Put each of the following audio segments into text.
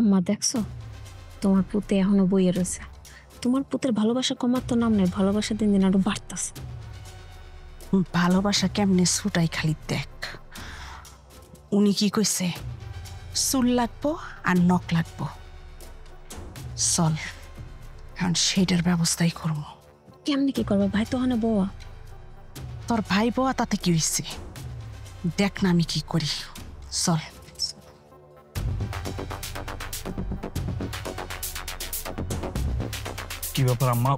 আম্মা দেখছো, তোমার পুতে এখনো বইয়ে রয়েছে। তোমার পুতের ভালোবাসা কমার তো নাম নেই, ভালোবাসা দিন দিন আরো বাড়তাছে। ভালোবাসা কেমনে ছুটাই খালি দেখ। উনি কি কইছে, চুল লাগবো আর নখ লাগবো। চল এখন সেইটার ব্যবস্থাই করবো। কেমনি কি করবা? ভাই তো হনে বউয়া। তোর ভাই বোয়া তাতে কি হয়েছে, দেখ না আমি কি করি। চল। কি ব্যাপার আম্মা,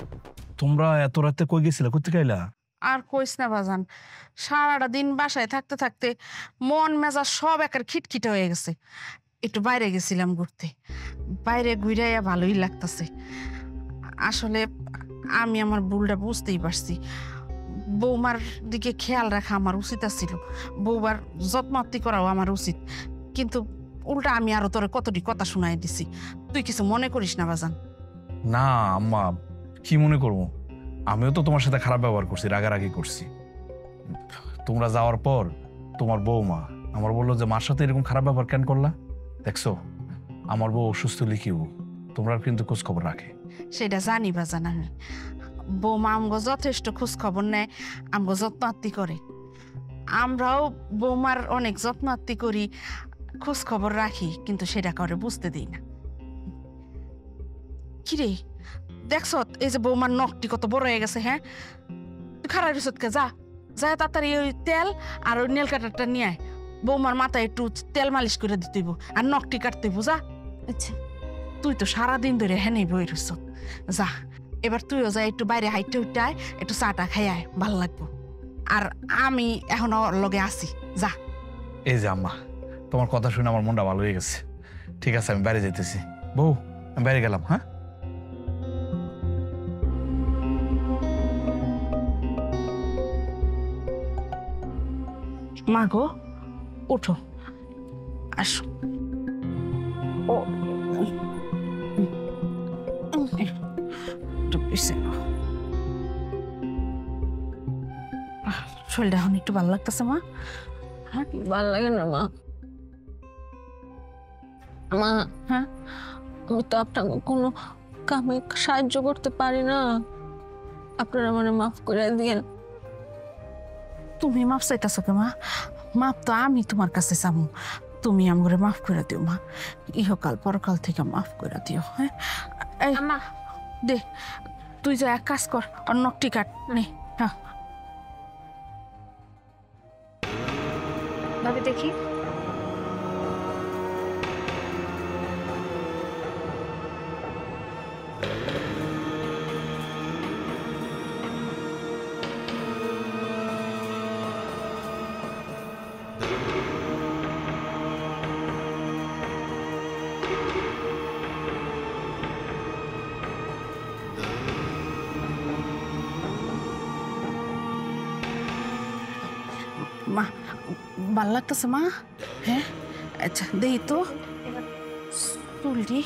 তোমরা এত রাতে কই গেছিলে? কোথায় গাইলা? আর কইস না বাজান, সারাটা দিন বাসায় থাকতে থাকতে মন মেজাজ সব একের খিটখিটে হয়ে গেছে। একটু বাইরে গেছিলাম ঘুরতে, বাইরে ঘুরাইয়া ভালোই লাগতেছে। আসলে আমি আমার ভুলটা বুঝতেই পারছি। বৌমার দিকে খেয়াল রাখা আমার উচিত ছিল, বৌমার যত্নআত্তি করাও আমার উচিত। কিন্তু উল্টা আমি আরো তোরে কতটি কথা শুনাই দিছি। তুই কিছু মনে করিস না বাজান। না আম্মা, কি মনে করবো? আমিও তো তোমার সাথে খারাপ ব্যবহার করছি, রাগারাগি করছি। তোমরা যাওয়ার পর তোমার বৌমা আমার বললো যে মার সাথে এরকম খারাপ ব্যবহার কেন করলা। দেখছো, আমার বউ অসুস্থ লিখিব, তোমরা কিন্তু খোঁজ খবর রাখে। সেটা জানি বাজান আমি। বৌমা আমগো যথেষ্ট খোঁজ খবর নেয়, আমগো যত্নআত্তি করে। আমরাও বৌমার অনেক যত্নআত্তি করি, খোঁজ খবর রাখি, কিন্তু সেটা করে বুঝতে দিই না। কিরে দেখছ, এই যে বৌমার নখটি কত বড় হয়ে গেছে। হ্যাঁ, তুই খারাপ রিসতকে যা যা তাড়াতাড়ি ওই তেল আর ওই নেল কাটারটা নিয়ে আয়। বৌমার মাথায় একটু তেল মালিশ করে দিতে হইব আর নখটি কাটতে হইব। যা। আচ্ছা তুই তো সারাদিন ধরে হেনেই বই রইছ, যা। এবার তুইও যা, একটু বাইরে হাইটে উঠতে আয়, একটু চাটা খাই আয়, ভালো লাগবো। আর আমি এখন ওর লগে আসি, যা। এই যে আম্মা, তোমার কথা শুনে আমার মনটা ভালো হয়ে গেছে। ঠিক আছে, আমি বাইরে যাইতেছি। বউ, আমি বাইরে গেলাম। হ্যাঁ, মা গো, ওঠো, আসো। ও একটু পিছে নাও। শরীরটা এখন একটু ভালো লাগতেছে মা? হ্যাঁ, ভালো লাগে না মা। মা, হ্যাঁ, আমি তো আপনাকে কোনো কামে সাহায্য করতে পারি না, আপনারা মানে মাফ করে দিয়েন। তুমি মাফ চাইতেছো কে মা? মাফ তো আমি তোমার কাছে চামু, তুমি আমরে মাফ করে দিও মা। ইহকাল পরকাল থেকে মাফ করে দিও। হ্যাঁ, এই মা দে, তুই যা এক কাজ কর, আর নখটি কাট নে। হ্যাঁ, ভাবি দেখি। মা ভাল লাগতেছে মা? হ্যাঁ, আচ্ছা দেই তো চুলটি।